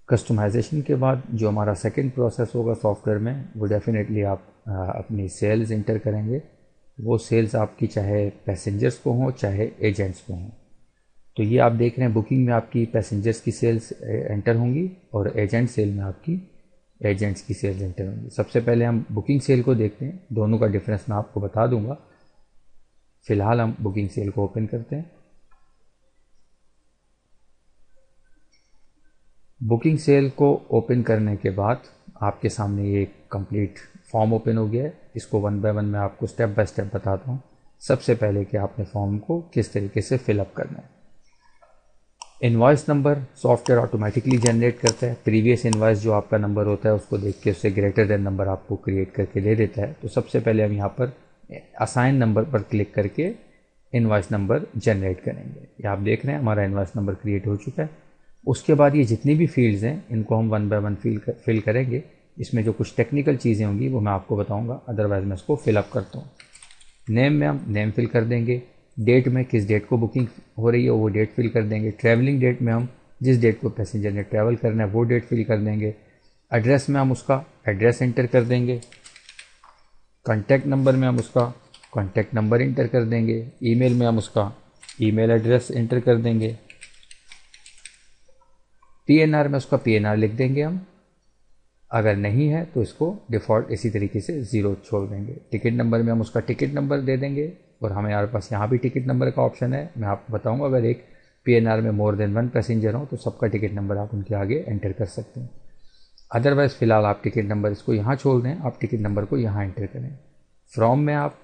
Customization के बाद जो हमारा सेकंड प्रोसेस होगा सॉफ्टवेयर में, वो डेफिनेटली आप अपनी सेल्स इंटर करेंगे। वो सेल्स आपकी चाहे पैसेंजर्स को हों चाहे एजेंट्स को हों। तो ये आप देख रहे हैं बुकिंग में आपकी पैसेंजर्स की सेल्स एंटर होंगी और एजेंट सेल में आपकी एजेंट्स की सेल्स एंटर होंगी। सबसे पहले हम बुकिंग सेल को देखते हैं, दोनों का डिफरेंस मैं आपको बता दूंगा। फिलहाल हम बुकिंग सेल को ओपन करते हैं। बुकिंग सेल को ओपन करने के बाद आपके सामने ये कंप्लीट फॉर्म ओपन हो गया है। इसको वन बाय वन मैं आपको स्टेप बाय स्टेप बताता हूँ। सबसे पहले कि आपने फॉर्म को किस तरीके से फिलअप करना है। Invoice number software automatically generate करता है। प्रीवियस इनवॉइस जो आपका नंबर होता है उसको देख के उससे ग्रेटर देन नंबर आपको क्रिएट करके दे देता है। तो सबसे पहले हम यहाँ पर असाइन नंबर पर क्लिक करके इनवॉइस नंबर जनरेट करेंगे। ये आप देख रहे हैं हमारा इनवॉइस नंबर क्रिएट हो चुका है। उसके बाद ये जितनी भी फील्ड्स हैं इनको हम वन बाय वन फिल करेंगे। इसमें जो कुछ टेक्निकल चीज़ें होंगी वो मैं आपको बताऊंगा, अदरवाइज मैं इसको फिलअप करता हूँ। नेम में हम नेम फिल कर देंगे। डेट में किस डेट को बुकिंग हो रही है वो डेट फिल कर देंगे। ट्रैवलिंग डेट में हम जिस डेट को पैसेंजर ने ट्रैवल करना है वो डेट फिल कर देंगे। एड्रेस में हम उसका एड्रेस एंटर कर देंगे। कॉन्टैक्ट नंबर में हम उसका कॉन्टैक्ट नंबर एंटर कर देंगे। ईमेल में हम उसका ईमेल एड्रेस एंटर कर देंगे। पीएनआर में उसका पीएनआर लिख देंगे हम। अगर नहीं है तो इसको डिफ़ॉल्ट इसी तरीके से 0 छोड़ देंगे। टिकट नंबर में हम उसका टिकट नंबर दे देंगे और हमारे पास यहाँ भी टिकट नंबर का ऑप्शन है। मैं आपको बताऊंगा अगर एक पीएनआर में मोर देन 1 पैसेंजर हो तो सबका टिकट नंबर आप उनके आगे एंटर कर सकते हैं। अदरवाइज़ फ़िलहाल आप टिकट नंबर इसको यहाँ छोड़ दें, आप टिकट नंबर को यहाँ एंटर करें। फ्रॉम में आप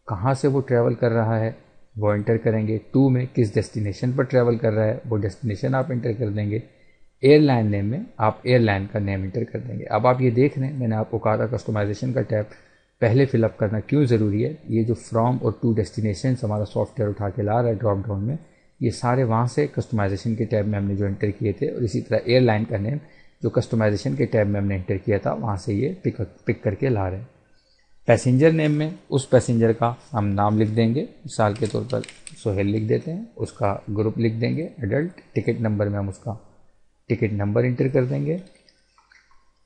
कहाँ से वो ट्रैवल कर रहा है वो एंटर करेंगे। टू में किस डेस्टिनेशन पर ट्रैवल कर रहा है वो डेस्टिनेशन आप एंटर कर देंगे। एयरलाइन नेम में आप एयरलाइन का नेम एंटर कर देंगे। अब आप ये देख रहे हैं मैंने आपको कहा था कस्टमाइजेशन का टैब पहले फिलअप करना क्यों ज़रूरी है। ये जो फ्रॉम और टू डेस्टिनेशन हमारा सॉफ्टवेयर उठा के ला रहा है ड्रॉप डाउन में, ये सारे वहाँ से कस्टमाइजेशन के टैब में हमने जो एंटर किए थे, और इसी तरह एयरलाइन का नेम जो कस्टमाइजेशन के टैब में हमने एंटर किया था वहाँ से ये पिक करके ला रहे हैं। पैसेंजर नेम में उस पैसेंजर का हम नाम लिख देंगे। मिसाल के तौर पर सोहेल लिख देते हैं, उसका ग्रुप लिख देंगे एडल्ट। टिकट नंबर में हम उसका टिकट नंबर एंटर कर देंगे।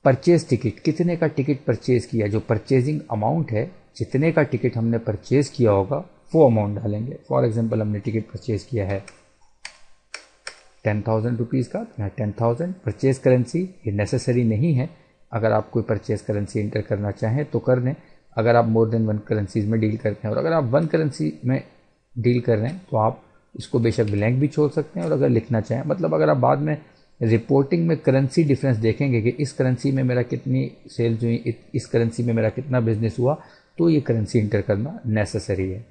परचेज टिकट, कितने का टिकट परचेज किया, जो परचेजिंग अमाउंट है जितने का टिकट हमने परचेज किया होगा वो अमाउंट डालेंगे। फॉर एग्जांपल हमने टिकट परचेज किया है 10,000 रुपीज़ का, तो यहाँ 10,000। परचेज करेंसी ये नेसेसरी नहीं है, अगर आप कोई परचेज करेंसी एंटर करना चाहें तो कर दें अगर आप मोर देन 1 करेंसीज में डील करते हैं। और अगर आप 1 करेंसी में डील कर रहे हैं तो आप इसको बेशक ब्लैंक भी छोड़ सकते हैं। और अगर लिखना चाहें, मतलब अगर आप बाद में रिपोर्टिंग में करेंसी डिफरेंस देखेंगे कि इस करेंसी में मेरा कितनी सेल्स हुई, इस करेंसी में मेरा कितना बिजनेस हुआ, तो ये करेंसी इंटर करना नेसेसरी है।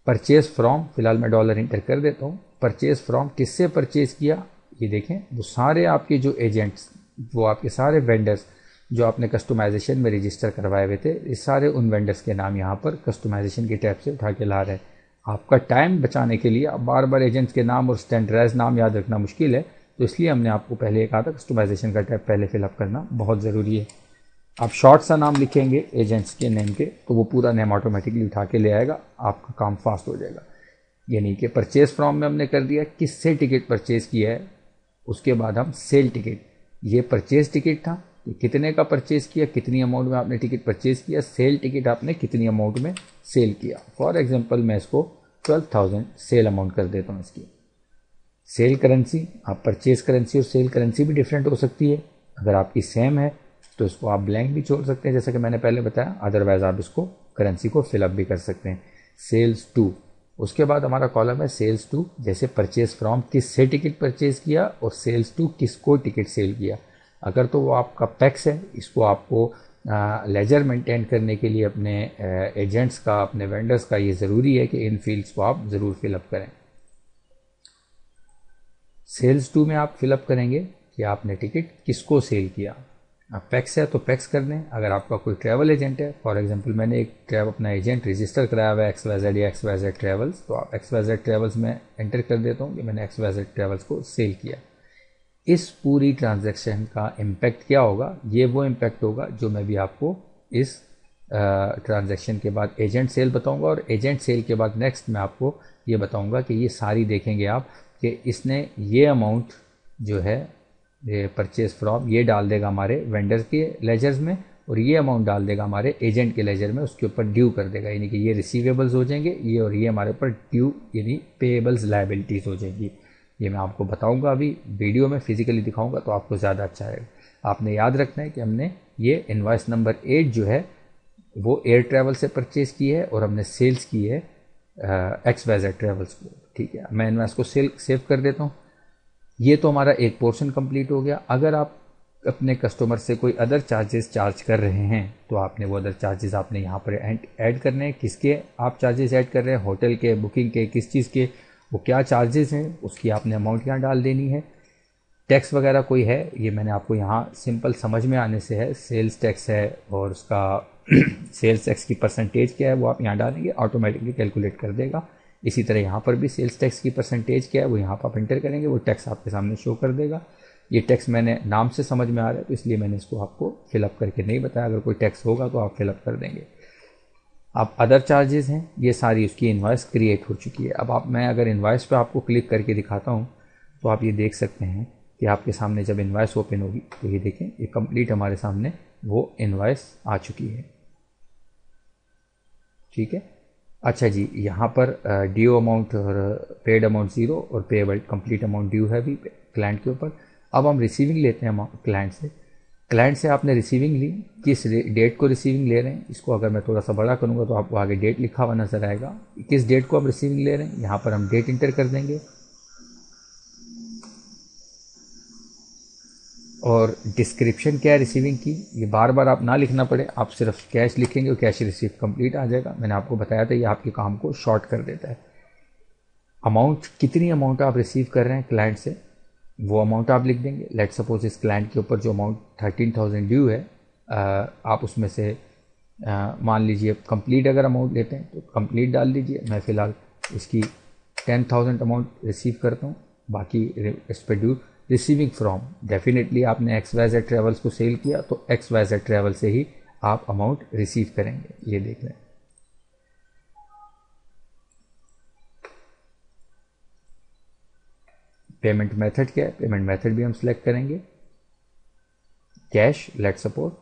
परचेज फ्रॉम, फिलहाल मैं डॉलर इंटर कर देता हूँ। परचेज फ्रॉम किससे परचेज किया, ये देखें वो सारे आपके जो एजेंट्स, वो आपके सारे वेंडर्स जो आपने कस्टमाइजेशन में रजिस्टर करवाए हुए थे, इस सारे उन वेंडर्स के नाम यहाँ पर कस्टमाइजेशन के टैब से उठा के ला रहे हैं। आपका टाइम बचाने के लिए अब बार बार एजेंट्स के नाम और स्टैंडर्डाइज नाम याद रखना मुश्किल है, तो इसलिए हमने आपको पहले कहा था कस्टमाइजेशन का टैब पहले फिलअप करना बहुत ज़रूरी है। आप शॉर्ट सा नाम लिखेंगे एजेंट्स के नेम के तो वो पूरा नेम ऑटोमेटिकली उठा के ले आएगा, आपका काम फास्ट हो जाएगा। यानी कि परचेज फ्रॉम में हमने कर दिया किससे टिकट परचेज किया है, उसके बाद हम सेल टिकट, ये परचेज टिकट था, कितने का परचेज किया, कितनी अमाउंट में आपने टिकट परचेज किया। सेल टिकट आपने कितनी अमाउंट में सेल किया। फॉर एग्जांपल मैं इसको 12,000 सेल अमाउंट कर देता हूँ इसकी। सेल करेंसी, आप परचेज करेंसी और सेल करेंसी भी डिफरेंट हो सकती है। अगर आपकी सेम है तो इसको आप ब्लैंक भी छोड़ सकते हैं जैसा कि मैंने पहले बताया, अदरवाइज आप इसको करेंसी को फिलअप भी कर सकते हैं। सेल्स टू, उसके बाद हमारा कॉलम है सेल्स टू, जैसे परचेज फ्रॉम किससे टिकट परचेज किया और सेल्स टू किसको टिकट सेल किया। अगर तो वो आपका पैक्स है, इसको आपको लेजर मेंटेन करने के लिए अपने एजेंट्स का, अपने वेंडर्स का ये ज़रूरी है कि इन फील्ड्स को आप ज़रूर फिलअप करें। सेल्स टू में आप फिलअप करेंगे कि आपने टिकट किसको सेल किया। अब पैक्स है तो पैक्स कर दें। अगर आपका कोई ट्रैवल एजेंट है, फॉर एग्जांपल मैंने एक अपना एजेंट रजिस्टर कराया हुआ है XYZ या XYZ ट्रैवल्स, तो आप XYZ ट्रैवल्स में एंटर कर देता हूँ कि मैंने XYZ ट्रैवल्स को सेल किया। इस पूरी ट्रांजैक्शन का इम्पैक्ट क्या होगा, ये वो इम्पैक्ट होगा जो मैं भी आपको इस ट्रांजैक्शन के बाद एजेंट सेल बताऊंगा, और एजेंट सेल के बाद नेक्स्ट मैं आपको ये बताऊंगा कि ये सारी देखेंगे आप कि इसने ये अमाउंट जो है ये परचेज फ्रॉम ये डाल देगा हमारे वेंडर के लेजर्स में, और ये अमाउंट डाल देगा हमारे एजेंट के लेजर में, उसके ऊपर ड्यू कर देगा, यानी कि ये रिसीवेबल्स हो जाएंगे ये, और ये हमारे ऊपर ड्यू यानी पेएबल्स लायबिलिटीज हो जाएंगी। ये मैं आपको बताऊंगा, अभी वीडियो में फिजिकली दिखाऊंगा तो आपको ज़्यादा अच्छा रहेगा। आपने याद रखना है कि हमने ये इनवॉइस नंबर 8 जो है वो एयर ट्रैवल से परचेज की है और हमने सेल्स की है XYZ ट्रैवल्स को। ठीक है, मैं इनवॉइस को सेव कर देता हूँ। ये तो हमारा एक पोर्शन कंप्लीट हो गया। अगर आप अपने कस्टमर से कोई अदर चार्जेस चार्ज कर रहे हैं तो आपने वो अदर चार्जेस आपने यहाँ पर ऐड करने हैं। किसके आप चार्जेस ऐड कर रहे हैं, होटल के, बुकिंग के, किस चीज़ के, वो क्या चार्जेस हैं, उसकी आपने अमाउंट यहाँ डाल देनी है। टैक्स वगैरह कोई है, ये मैंने आपको यहाँ सिंपल समझ में आने से है, सेल्स टैक्स है और उसका सेल्स टैक्स की परसेंटेज क्या है वो आप यहाँ डालेंगे, ऑटोमेटिकली कैलकुलेट कर देगा। इसी तरह यहाँ पर भी सेल्स टैक्स की परसेंटेज क्या है वो यहाँ पर आप एंटर करेंगे, वो टैक्स आपके सामने शो कर देगा। ये टैक्स मैंने नाम से समझ में आ रहा है तो इसलिए मैंने इसको आपको फिलअप करके नहीं बताया, अगर कोई टैक्स होगा तो आप फिलअप कर देंगे। अब अदर चार्जेस हैं, ये सारी उसकी इनवॉइस क्रिएट हो चुकी है। अब मैं अगर इनवॉइस पे आपको क्लिक करके दिखाता हूँ तो आप ये देख सकते हैं कि आपके सामने जब इनवॉइस ओपन होगी तो ये देखें, ये कंप्लीट हमारे सामने वो इनवॉइस आ चुकी है। ठीक है, अच्छा जी, यहाँ पर ड्यू अमाउंट और पेड अमाउंट 0 और पेएबल कंप्लीट अमाउंट ड्यू है भी क्लाइंट के ऊपर। अब हम रिसीविंग लेते हैं क्लाइंट से आपने रिसीविंग ली, किस डेट को रिसीविंग ले रहे हैं, इसको अगर मैं थोड़ा सा बड़ा करूँगा तो आपको आगे डेट लिखा हुआ नजर आएगा, किस डेट को आप रिसीविंग ले रहे हैं। यहाँ पर हम डेट इंटर कर देंगे और डिस्क्रिप्शन क्या है रिसीविंग की, ये बार बार आप ना लिखना पड़े, आप सिर्फ कैश लिखेंगे और कैश रिसीव कंप्लीट आ जाएगा। मैंने आपको बताया था ये आपके काम को शॉर्ट कर देता है। अमाउंट, कितनी अमाउंट आप रिसीव कर रहे हैं क्लाइंट से वो अमाउंट आप लिख देंगे। लेट सपोज इस क्लाइंट के ऊपर जो अमाउंट 13,000 ड्यू है, आप उसमें से मान लीजिए कंप्लीट अगर अमाउंट लेते हैं तो कंप्लीट डाल दीजिए। मैं फ़िलहाल इसकी 10,000 अमाउंट रिसीव करता हूँ, बाकी इस पर ड्यू रिसीविंग फ्रॉम, डेफिनेटली आपने XYZ ट्रैवल्स को सेल किया तो XYZ ट्रैवल से ही आप अमाउंट रिसीव करेंगे। ये देख लें, पेमेंट मेथड क्या है, पेमेंट मेथड भी हम सिलेक्ट करेंगे कैश, लेट सपोज।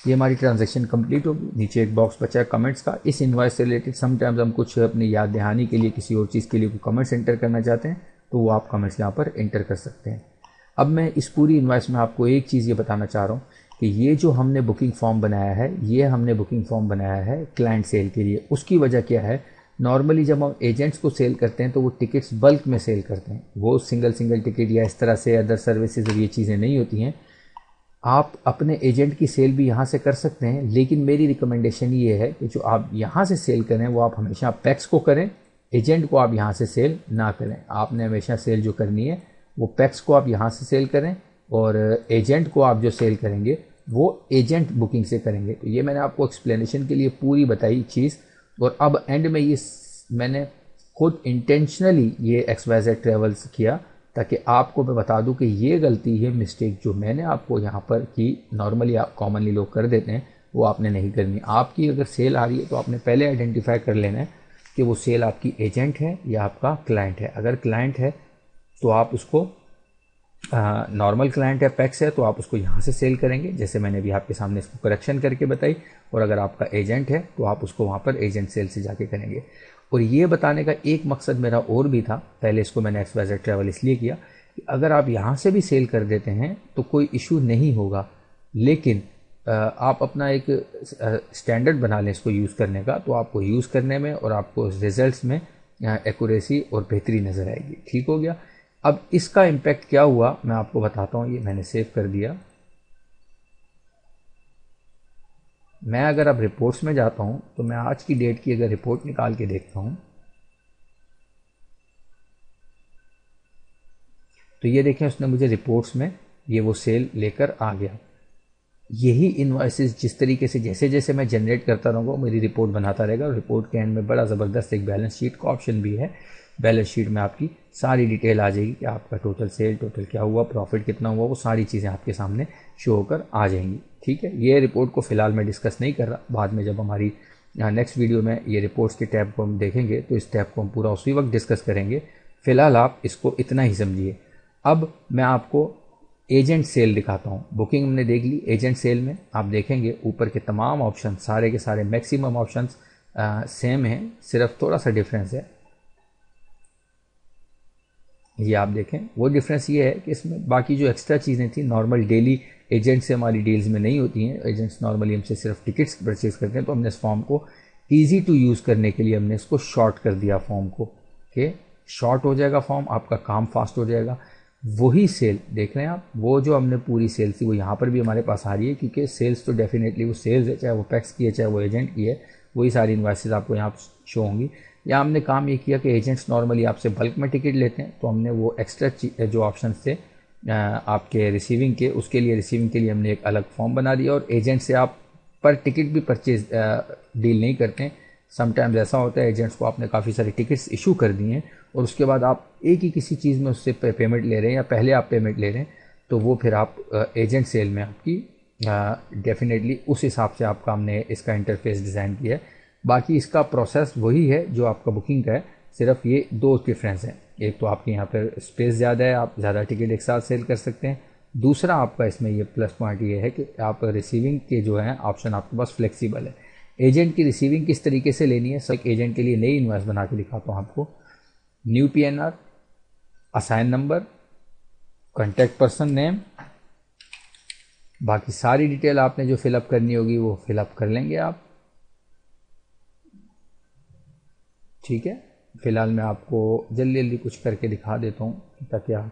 ये हमारी ट्रांजैक्शन कंप्लीट होगी। नीचे एक बॉक्स बचा है कमेंट्स का। इस इनवॉइस से रिलेटेड समटाइम्स हम कुछ अपनी याद दहानी के लिए किसी और चीज़ के लिए कमेंट्स एंटर करना चाहते हैं तो वो आप कमेंट्स यहाँ पर एंटर कर सकते हैं। अब मैं इस पूरी इनवॉइस में आपको एक चीज़ ये बताना चाह रहा हूँ कि ये जो हमने बुकिंग फॉर्म बनाया है, ये हमने बुकिंग फॉर्म बनाया है क्लाइंट सेल के लिए। उसकी वजह क्या है, नॉर्मली जब हम एजेंट्स को सेल करते हैं तो वो टिकट्स बल्क में सेल करते हैं, वो सिंगल टिकट या इस तरह से अदर सर्विसेज और ये चीज़ें नहीं होती हैं। आप अपने एजेंट की सेल भी यहाँ से कर सकते हैं, लेकिन मेरी रिकमेंडेशन ये है कि जो आप यहाँ से सेल करें वो आप हमेशा पैक्स को करें, एजेंट को आप यहाँ से सेल ना करें। आपने हमेशा सेल जो करनी है वो पैक्स को आप यहाँ से सेल करें और एजेंट को आप जो सेल करेंगे वो एजेंट बुकिंग से करेंगे। तो ये मैंने आपको एक्सप्लेनेशन के लिए पूरी बताई चीज़, और अब एंड में ये मैंने खुद इंटेंशनली ये XYZ ट्रैवल्स किया ताकि आपको मैं बता दूं कि ये गलती है, मिस्टेक जो मैंने आपको यहाँ पर की, नॉर्मली आप कॉमनली लोग कर देते हैं, वो आपने नहीं करनी। आपकी अगर सेल आ रही है तो आपने पहले आइडेंटिफाई कर लेना है कि वो सेल आपकी एजेंट है या आपका क्लाइंट है। अगर क्लाइंट है तो आप उसको नॉर्मल क्लाइंट है, पैक्स है, तो आप उसको यहाँ से सेल करेंगे, जैसे मैंने भी आपके सामने इसको करेक्शन करके बताई। और अगर आपका एजेंट है तो आप उसको वहाँ पर एजेंट सेल से जाके करेंगे। और ये बताने का एक मकसद मेरा और भी था, पहले इसको मैंने XYZ ट्रैवल इसलिए किया कि अगर आप यहाँ से भी सेल कर देते हैं तो कोई इशू नहीं होगा, लेकिन आप अपना एक स्टैंडर्ड बना लें इसको यूज़ करने का, तो आपको यूज़ करने में और आपको रिजल्ट्स में एक्यूरेसी और बेहतरी नज़र आएगी। ठीक हो गया। अब इसका इम्पैक्ट क्या हुआ मैं आपको बताता हूँ। ये मैंने सेव कर दिया। मैं अगर अब रिपोर्ट्स में जाता हूँ तो मैं आज की डेट की अगर रिपोर्ट निकाल के देखता हूँ तो ये देखें उसने मुझे रिपोर्ट्स में ये वो सेल लेकर आ गया। यही इन्वाइसेस जिस तरीके से जैसे जैसे मैं जनरेट करता रहूँगा मेरी रिपोर्ट बनाता रहेगा, और रिपोर्ट के एंड में बड़ा ज़बरदस्त एक बैलेंस शीट का ऑप्शन भी है। बैलेंस शीट में आपकी सारी डिटेल आ जाएगी कि आपका टोटल सेल, टोटल क्या हुआ, प्रॉफिट कितना हुआ, वो सारी चीज़ें आपके सामने शो होकर आ जाएंगी। ठीक है, ये रिपोर्ट को फ़िलहाल मैं डिस्कस नहीं कर रहा, बाद में जब हमारी नेक्स्ट वीडियो में ये रिपोर्ट्स के टैब को हम देखेंगे तो इस टैब को हम पूरा उसी वक्त डिस्कस करेंगे। फ़िलहाल आप इसको इतना ही समझिए। अब मैं आपको एजेंट सेल दिखाता हूँ। बुकिंग हमने देख ली। एजेंट सेल में आप देखेंगे ऊपर के तमाम ऑप्शन, सारे के सारे मैक्सिमम ऑप्शन सेम है, सिर्फ थोड़ा सा डिफरेंस है। ये आप देखें, वो डिफरेंस ये है कि इसमें बाकी जो एक्स्ट्रा चीज़ें थी नॉर्मल डेली एजेंट से हमारी डील्स में नहीं होती हैं। एजेंट्स नॉर्मली हमसे सिर्फ टिकट्स परचेज करते हैं, तो हमने इस फॉर्म को ईजी टू यूज़ करने के लिए हमने इसको शॉर्ट कर दिया फॉर्म को, कि शॉर्ट हो जाएगा फॉर्म, आपका काम फास्ट हो जाएगा। वही सेल देख रहे हैं आप, वो जो हमने पूरी सेल थी वो यहाँ पर भी हमारे पास आ रही है, क्योंकि सेल्स तो डेफिनेटली वो सेल्स है, चाहे वो पैक्स की है चाहे वो एजेंट की है, वही सारी इन्वाइसेस आपको यहाँ शो होंगी। या हमने काम ये किया कि एजेंट्स नॉर्मली आपसे बल्क में टिकट लेते हैं, तो हमने वो एक्स्ट्रा जो ऑप्शन थे आपके रिसीविंग के, उसके लिए रिसीविंग के लिए हमने एक अलग फॉर्म बना दिया। और एजेंट से आप पर टिकट भी परचेज डील नहीं करते हैं। समटाइम्स ऐसा होता है एजेंट्स को आपने काफ़ी सारे टिकट्स इशू कर दिए हैं और उसके बाद आप एक ही किसी चीज़ में उससे पेमेंट ले रहे हैं या पहले आप पेमेंट ले रहे हैं, तो वो फिर आप एजेंट सेल में आपकी डेफिनेटली उस हिसाब से आपका हमने इसका इंटरफेस डिज़ाइन किया है। बाकी इसका प्रोसेस वही है जो आपका बुकिंग का है, सिर्फ ये दो डिफरेंस हैं। एक तो आपके यहाँ पर स्पेस ज़्यादा है, आप ज़्यादा टिकट एक साथ सेल कर सकते हैं। दूसरा आपका इसमें ये प्लस पॉइंट ये है कि आप रिसीविंग के जो है ऑप्शन आपके पास फ्लेक्सिबल है। एजेंट की रिसीविंग किस तरीके से लेनी है, सब एजेंट के लिए नई इन्वाइस बना के दिखाता हूँ आपको। New PNR, assign number, contact person name, बाकी सारी डिटेल आपने जो फिलअप करनी होगी वो फिलअप कर लेंगे आप। ठीक है, फिलहाल मैं आपको जल्दी जल्दी कुछ करके दिखा देता हूँ ताकि आप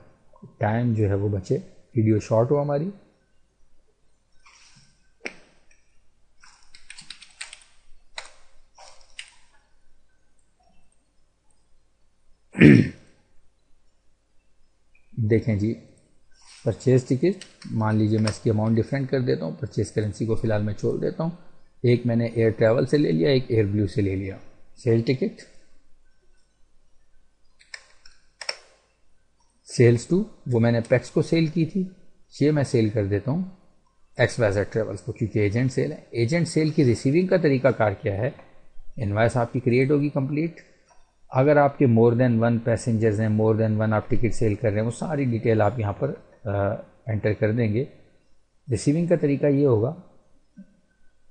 टाइम जो है वो बचे, वीडियो शॉर्ट हो हमारी। देखें जी, परचेज टिकट, मान लीजिए मैं इसकी अमाउंट डिफरेंट कर देता हूँ, परचेज करेंसी को फिलहाल मैं छोड़ देता हूँ। एक मैंने एयर ट्रैवल से ले लिया, एक एयर ब्लू से ले लिया। सेल टिकट, सेल्स टू, वो मैंने पैक्स को सेल की थी, ये मैं सेल कर देता हूँ XYZ ट्रेवल्स को, क्योंकि एजेंट सेल है। एजेंट सेल की रिसीविंग का तरीका कार क्या है, इनवाइस आपकी क्रिएट होगी कंप्लीट। अगर आपके मोर देन वन पैसेंजर्स हैं, मोर देन वन आप टिकट सेल कर रहे हैं, वो सारी डिटेल आप यहाँ पर एंटर कर देंगे। रिसीविंग का तरीका ये होगा,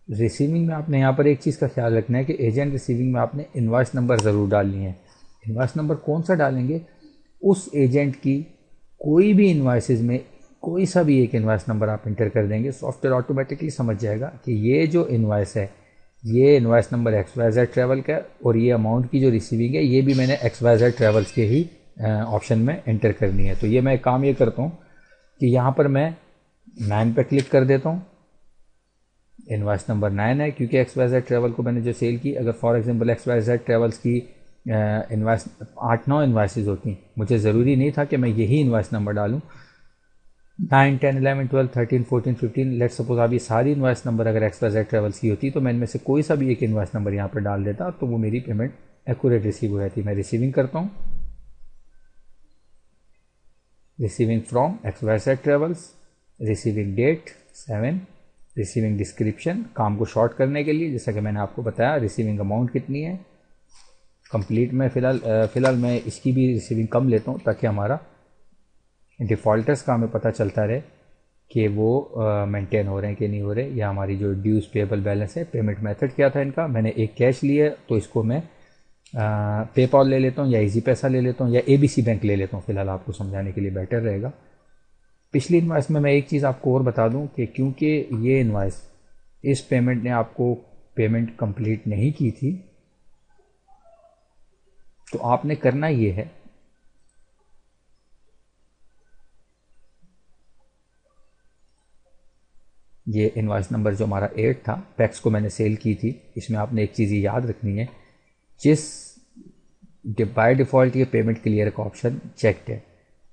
रिसीविंग में आपने यहाँ पर एक चीज़ का ख्याल रखना है कि एजेंट रिसीविंग में आपने इनवाइस नंबर ज़रूर डालनी है। इनवाइस नंबर कौन सा डालेंगे, उस एजेंट की कोई भी इनवाइसेज में कोई सा भी एक इनवाइस नंबर आप इंटर कर देंगे, सॉफ्टवेयर ऑटोमेटिकली समझ जाएगा कि ये जो इनवाइस है ये इनवाइस नंबर XYZ ट्रैवल का, और ये अमाउंट की जो रिसीविंग है ये भी मैंने XYZ ट्रैवल्स के ही ऑप्शन में एंटर करनी है। तो ये मैं काम ये करता हूँ कि यहाँ पर मैं 9 पे क्लिक कर देता हूँ। इनवाइस नंबर 9 है क्योंकि XYZ ट्रैवल को मैंने जो सेल की। अगर फॉर एग्जांपल XYZ ट्रैवल्स की इनवाइस 8-9 इन्वाइसेज होती, मुझे ज़रूरी नहीं था कि मैं यही इनवाइस नंबर डालूँ। 9, 10, 11, 12, 13, 14, 15, लेट सपोज आप ये सारी इनवाइस नंबर अगर XYZ ट्रैवल्स की होती तो मैं इनमें से कोई सा भी एक इनवाइस नंबर यहाँ पर डाल देता, तो वो मेरी पेमेंट एक्यूरेट रिसीव हो जाती। मैं रिसीविंग करता हूँ, receiving from XYZ travels, receiving date 7, receiving description, काम को शॉर्ट करने के लिए जैसा कि मैंने आपको बताया, रिसीविंग अमाउंट कितनी है कंप्लीट में। फ़िलहाल मैं इसकी भी रिसीविंग कम लेता हूँ ताकि हमारा डिफ़ॉल्टर्स का हमें पता चलता रहे कि वो मेंटेन हो रहे हैं कि नहीं हो रहे, या हमारी जो ड्यूज पेबल बैलेंस है। पेमेंट मेथड क्या था इनका, मैंने एक कैश लिया तो इसको मैं पेपॉल ले लेता हूँ या इजी पैसा ले लेता हूँ या ABC बैंक ले लेता हूँ। फ़िलहाल आपको समझाने के लिए बेटर रहेगा। पिछली इनवाइस में मैं एक चीज़ आपको और बता दूं कि क्योंकि ये इनवाइस इस पेमेंट ने आपको पेमेंट कंप्लीट नहीं की थी, तो आपने करना ये है, ये इनवाइस नंबर जो हमारा 8 था, पैक्स को मैंने सेल की थी, इसमें आपने एक चीज़ याद रखनी है, जिस बाय डिफ़ॉल्ट ये पेमेंट क्लियर का ऑप्शन चेक्ड है।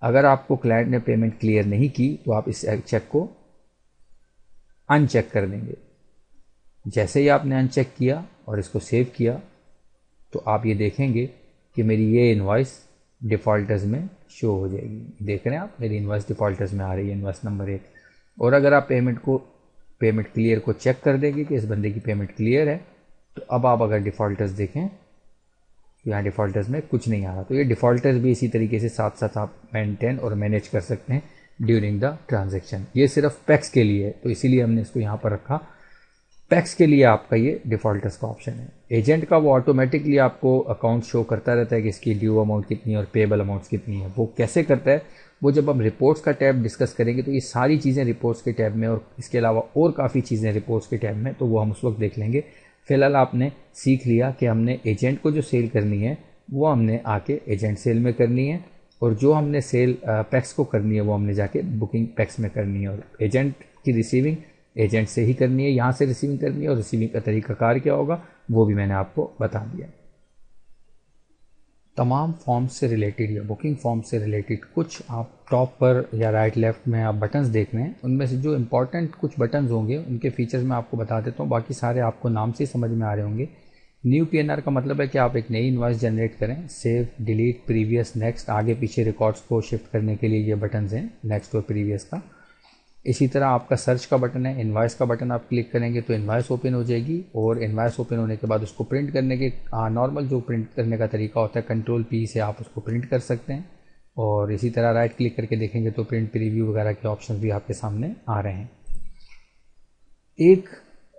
अगर आपको क्लाइंट ने पेमेंट क्लियर नहीं की तो आप इस चेक को अनचेक कर देंगे। जैसे ही आपने अनचेक किया और इसको सेव किया तो आप ये देखेंगे कि मेरी ये इनवॉइस डिफ़ॉल्टर्स में शो हो जाएगी। देख रहे हैं आप, मेरी इनवॉइस डिफ़ॉल्टर्स में आ रही है, इनवॉइस नंबर 1। और अगर आप पेमेंट क्लियर को चेक कर देंगे कि इस बंदे की पेमेंट क्लियर है, तो अब आप अगर डिफ़ॉल्टर्स देखें तो यहाँ डिफ़ॉल्टर्स में कुछ नहीं आ रहा। तो ये डिफ़ॉल्टर्स भी इसी तरीके से साथ साथ आप मेंटेन और मैनेज कर सकते हैं ड्यूरिंग द ट्रांजैक्शन। ये सिर्फ पैक्स के लिए है, तो इसीलिए हमने इसको यहाँ पर रखा। पैक्स के लिए आपका ये डिफ़ॉल्टर्स का ऑप्शन है। एजेंट का वो ऑटोमेटिकली आपको अकाउंट शो करता रहता है कि इसकी ड्यू अमाउंट कितनी है और पेबल अमाउंट्स कितनी है। वो कैसे करता है, वो जब हम रिपोर्ट्स का टैब डिस्कस करेंगे तो ये सारी चीज़ें रिपोर्ट्स के टैब में, और इसके अलावा और काफ़ी चीज़ें रिपोर्ट्स के टैब में, तो वो हम उस वक्त देख लेंगे। फिलहाल आपने सीख लिया कि हमने एजेंट को जो सेल करनी है वो हमने आके एजेंट सेल में करनी है, और जो हमने सेल पैक्स को करनी है वो हमने जाके बुकिंग पैक्स में करनी है, और एजेंट की रिसीविंग एजेंट से ही करनी है, यहाँ से रिसीविंग करनी है, और रिसीविंग का तरीकाकार क्या होगा वो भी मैंने आपको बता दिया। तमाम फॉर्म्स से रिलेटेड या बुकिंग फॉर्म से रिलेटेड कुछ आप टॉप पर या राइट लेफ्ट में आप बटन्स देख रहे हैं, उनमें से जो इंपॉर्टेंट कुछ बटन्स होंगे उनके फीचर्स मैं आपको बता देता हूँ। बाकी सारे आपको नाम से ही समझ में आ रहे होंगे। न्यू पीएनआर का मतलब है कि आप एक नई इनवॉइस जनरेट करें। सेव, डिलीट, प्रीवियस, नेक्स्ट, आगे पीछे रिकॉर्ड्स को शिफ्ट करने के लिए ये बटन्स हैं, नेक्स्ट और प्रीवियस का। इसी तरह आपका सर्च का बटन है, इनवॉइस का बटन आप क्लिक करेंगे तो इनवॉइस ओपन हो जाएगी, और इनवॉइस ओपन होने के बाद उसको प्रिंट करने के नॉर्मल जो प्रिंट करने का तरीका होता है Ctrl+P से आप उसको प्रिंट कर सकते हैं। और इसी तरह राइट क्लिक करके देखेंगे तो प्रिंट प्रीव्यू वगैरह के ऑप्शन भी आपके सामने आ रहे हैं। एक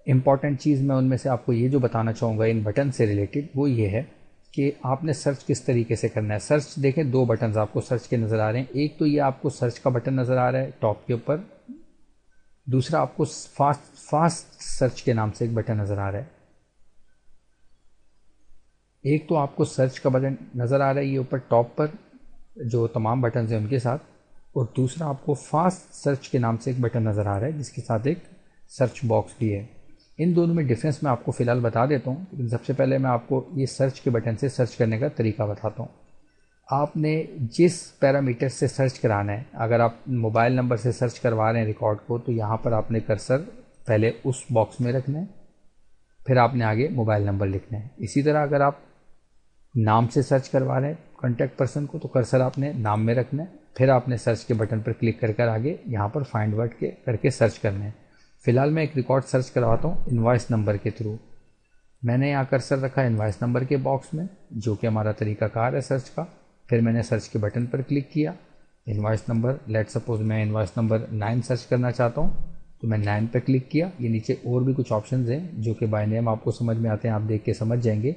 इम्पॉर्टेंट चीज़ मैं उनमें से आपको ये जो बताना चाहूँगा इन बटन से रिलेटेड, वो ये है कि आपने सर्च किस तरीके से करना है। सर्च देखें, दो बटन आपको सर्च के नज़र आ रहे हैं। एक तो ये आपको सर्च का बटन नज़र आ रहा है टॉप के ऊपर, दूसरा आपको फास्ट सर्च के नाम से एक बटन नज़र आ रहा है। एक तो आपको सर्च का बटन नज़र आ रहा है ये ऊपर टॉप पर जो तमाम बटन हैं उनके साथ, और दूसरा आपको फास्ट सर्च के नाम से एक बटन नज़र आ रहा है जिसके साथ एक सर्च बॉक्स भी है। इन दोनों में डिफरेंस मैं आपको फ़िलहाल बता देता हूँ, लेकिन सबसे पहले मैं आपको ये सर्च के बटन से सर्च करने का तरीका बताता हूँ। आपने जिस पैरामीटर से सर्च कराना है, अगर आप मोबाइल नंबर से सर्च करवा रहे हैं रिकॉर्ड को, तो यहाँ पर आपने कर्सर पहले उस बॉक्स में रखना है, फिर आपने आगे मोबाइल नंबर लिखना है। इसी तरह अगर आप नाम से सर्च करवा रहे हैं कॉन्टैक्ट पर्सन को, तो कर्सर आपने नाम में रखना है, फिर आपने सर्च के बटन पर क्लिक कर आगे यहाँ पर फाइंड वर्ड के करके सर्च करना है। फिलहाल मैं एक रिकॉर्ड सर्च करवाता हूँ इनवॉइस नंबर के थ्रू। मैंने यहाँ कर्सर रखा इनवॉइस नंबर के बॉक्स में, जो कि हमारा तरीकाकार है सर्च का। फिर मैंने सर्च के बटन पर क्लिक किया, इनवॉइस नंबर, लेट सपोज मैं इनवॉइस नंबर 9 सर्च करना चाहता हूँ, तो मैं 9 पर क्लिक किया। ये नीचे और भी कुछ ऑप्शंस हैं जो कि बाय नेम आपको समझ में आते हैं, आप देख के समझ जाएंगे।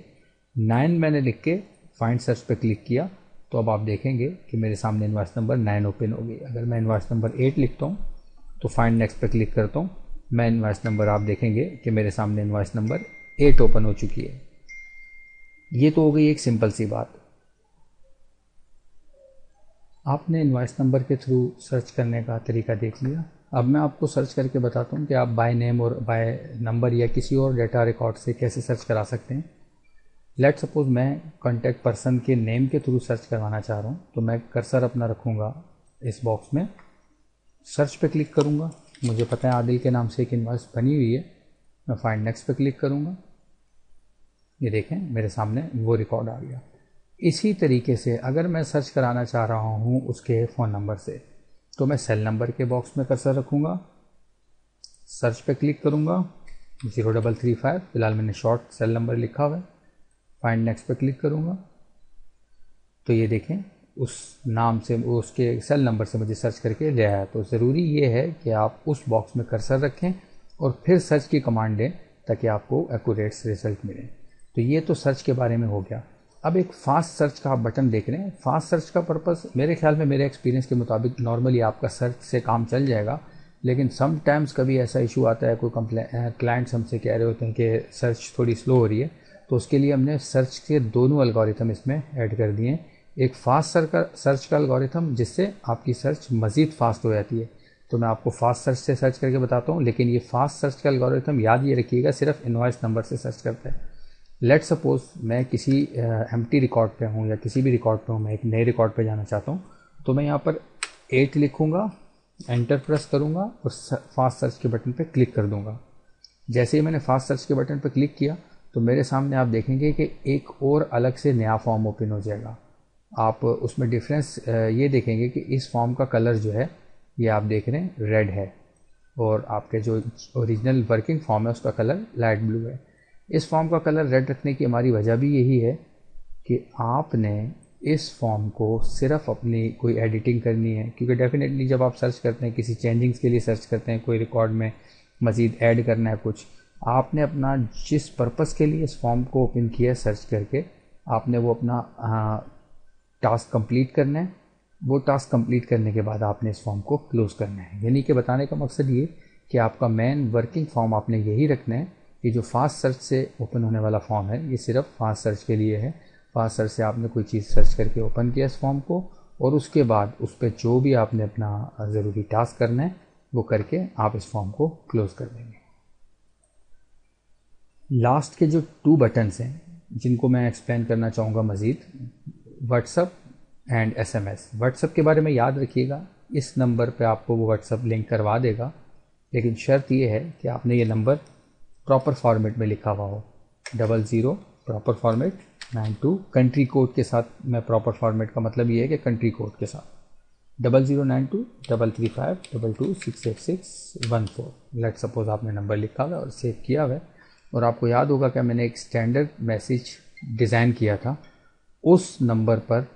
9 मैंने लिख के फाइंड सर्च पर क्लिक किया, तो अब आप देखेंगे कि मेरे सामने इनवॉइस नंबर 9 ओपन हो गई। अगर मैं इनवॉइस नंबर 8 लिखता हूँ तो फाइंड नेक्स्ट पर क्लिक करता हूँ, मैं इनवॉइस नंबर, आप देखेंगे कि मेरे सामने इनवॉइस नंबर 8 ओपन हो चुकी है। ये तो हो गई एक सिंपल सी बात। आपने इनवॉइस नंबर के थ्रू सर्च करने का तरीका देख लिया। अब मैं आपको सर्च करके बताता हूँ कि आप बाय नेम और बाय नंबर या किसी और डेटा रिकॉर्ड से कैसे सर्च करा सकते हैं। लेट सपोज मैं कॉन्टैक्ट पर्सन के नेम के थ्रू सर्च करवाना चाह रहा हूँ, तो मैं कर्सर अपना रखूँगा इस बॉक्स में, सर्च पे क्लिक करूँगा। मुझे पता है आदिल के नाम से एक इनवॉइस बनी हुई है, मैं फाइंड नेक्स्ट पे क्लिक करूँगा। ये देखें मेरे सामने वो रिकॉर्ड आ गया। इसी तरीके से अगर मैं सर्च कराना चाह रहा हूँ उसके फ़ोन नंबर से, तो मैं सेल नंबर के बॉक्स में कर्सर रखूँगा, सर्च पे क्लिक करूँगा 0335, फिलहाल मैंने शॉर्ट सेल नंबर लिखा हुआ है, फाइंड नेक्स्ट पे क्लिक करूँगा। तो ये देखें उस नाम से, उसके सेल नंबर से मुझे सर्च करके ले आया। तो ज़रूरी ये है कि आप उस बॉक्स में कर्सर रखें और फिर सर्च की कमांड दें ताकि आपको एक्यूरेट रिजल्ट मिले। तो ये तो सर्च के बारे में हो गया। अब एक फास्ट सर्च का आप बटन देख रहे हैं। फास्ट सर्च का पर्पस मेरे ख्याल में, मेरे एक्सपीरियंस के मुताबिक, नॉर्मली आपका सर्च से काम चल जाएगा, लेकिन समटाइम्स कभी ऐसा इशू आता है, कोई क्लाइंट्स हमसे कह रहे होते हैं कि सर्च थोड़ी स्लो हो रही है, तो उसके लिए हमने सर्च के दोनों एल्गोरिथम इसमें ऐड कर दिए हैं। एक फास्ट सर्च का एल्गोरिथम जिससे आपकी सर्च मज़ीद फास्ट हो जाती है। तो मैं आपको फास्ट सर्च से सर्च करके बताता हूँ, लेकिन ये फास्ट सर्च का एल्गोरिथम याद ये रखिएगा सिर्फ इनवॉइस नंबर से सर्च करता है। लेट सपोज मैं किसी एम्प्टी रिकॉर्ड पे हूँ या किसी भी रिकॉर्ड पे हूँ, मैं एक नए रिकॉर्ड पे जाना चाहता हूँ, तो मैं यहाँ पर 8 लिखूँगा, एंटर प्रेस करूँगा और फास्ट सर्च के बटन पर क्लिक कर दूँगा। जैसे ही मैंने फास्ट सर्च के बटन पर क्लिक किया तो मेरे सामने आप देखेंगे कि एक और अलग से नया फॉर्म ओपन हो जाएगा। आप उसमें डिफरेंस ये देखेंगे कि इस फॉर्म का कलर जो है ये आप देख रहे हैं रेड है, और आपके जो ओरिजिनल वर्किंग फॉर्म है उसका कलर लाइट ब्लू है। इस फॉर्म का कलर रेड रखने की हमारी वजह भी यही है कि आपने इस फॉर्म को सिर्फ अपनी कोई एडिटिंग करनी है, क्योंकि डेफिनेटली जब आप सर्च करते हैं किसी चेंजिंग्स के लिए सर्च करते हैं, कोई रिकॉर्ड में मज़ीद ऐड करना है कुछ, आपने अपना जिस पर्पस के लिए इस फॉर्म को ओपन किया सर्च करके आपने वो अपना टास्क कंप्लीट करना है। वो टास्क कंप्लीट करने के बाद आपने इस फॉर्म को क्लोज करना है। यानी कि बताने का मकसद ये कि आपका मेन वर्किंग फॉर्म आपने यही रखना है कि जो फास्ट सर्च से ओपन होने वाला फॉर्म है ये सिर्फ फास्ट सर्च के लिए है। फास्ट सर्च से आपने कोई चीज़ सर्च करके ओपन किया इस फॉर्म को, और उसके बाद उस पर जो भी आपने अपना ज़रूरी टास्क करना है वो करके आप इस फॉर्म को क्लोज कर देंगे। लास्ट के जो 2 बटन्स हैं जिनको मैं एक्सप्लेन करना चाहूँगा मज़ीद, व्हाट्सअप एंड SMS। व्हाट्सअप के बारे में याद रखिएगा, इस नंबर पे आपको वो व्हाट्सअप लिंक करवा देगा, लेकिन शर्त ये है कि आपने ये नंबर प्रॉपर फॉर्मेट में लिखा हुआ हो, 00 प्रॉपर फॉर्मेट 92 कंट्री कोड के साथ। मैं प्रॉपर फॉर्मेट का मतलब ये है कि कंट्री कोड के साथ 0092 335 22 686 14। लेट सपोज आपने नंबर लिखा हुआ है और सेव किया हुआ है, और आपको याद होगा कि मैंने एक स्टैंडर्ड मैसेज डिज़ाइन किया था उस नंबर पर।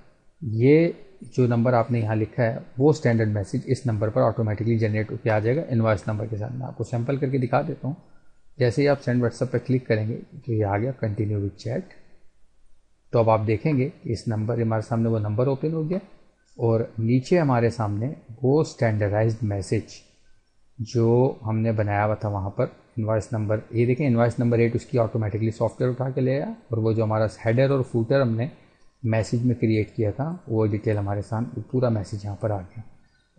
ये जो नंबर आपने यहाँ लिखा है वो स्टैंडर्ड मैसेज इस नंबर पर ऑटोमेटिकली जनरेट होकर आ जाएगा इनवॉइस नंबर के साथ। मैं आपको सैंपल करके दिखा देता हूँ। जैसे ही आप सेंड व्हाट्सएप पर क्लिक करेंगे तो ये आ गया कंटिन्यू विद चैट। तो अब आप देखेंगे कि इस नंबर हमारे सामने वो नंबर ओपन हो गया, और नीचे हमारे सामने वो स्टैंडर्डाइज्ड मैसेज जो हमने बनाया हुआ था वहाँ पर इनवॉइस नंबर, ये देखें इनवॉइस नंबर 8 उसकी ऑटोमेटिकली सॉफ्टवेयर उठा के ले आया, और वो जो हमारा हेडर और फूटर हमने मैसेज में क्रिएट किया था वो डिटेल हमारे सामने पूरा मैसेज यहाँ पर आ गया।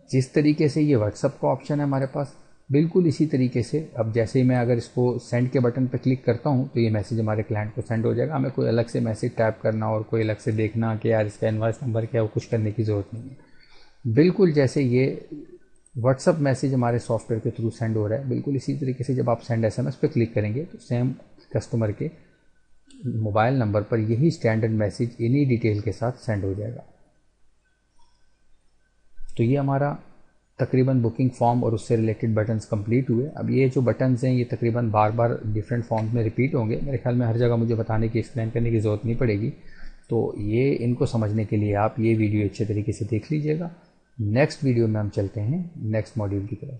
जिस तरीके से ये व्हाट्सअप का ऑप्शन है हमारे पास, बिल्कुल इसी तरीके से अब जैसे ही मैं अगर इसको सेंड के बटन पर क्लिक करता हूँ तो ये मैसेज हमारे क्लाइंट को सेंड हो जाएगा। हमें कोई अलग से मैसेज टाइप करना और कोई अलग से देखना कि यार इसका इनवॉइस नंबर क्या है, वो कुछ करने की ज़रूरत नहीं है। बिल्कुल जैसे ये व्हाट्सअप मैसेज हमारे सॉफ्टवेयर के थ्रू सेंड हो रहा है, बिल्कुल इसी तरीके से जब आप सेंड SMS पे क्लिक करेंगे तो सेम कस्टमर के मोबाइल नंबर पर यही स्टैंडर्ड मैसेज इन्हीं डिटेल के साथ सेंड हो जाएगा। तो ये हमारा तकरीबन बुकिंग फॉर्म और उससे रिलेटेड बटन्स कंप्लीट हुए। अब ये जो बटन्स हैं ये तकरीबन बार बार डिफरेंट फॉर्म्स में रिपीट होंगे। मेरे ख्याल में हर जगह मुझे बताने की एक्सप्लेन करने की ज़रूरत नहीं पड़ेगी। तो ये इनको समझने के लिए आप ये वीडियो अच्छे तरीके से देख लीजिएगा। नेक्स्ट वीडियो में हम चलते हैं नेक्स्ट मॉड्यूल की तरफ।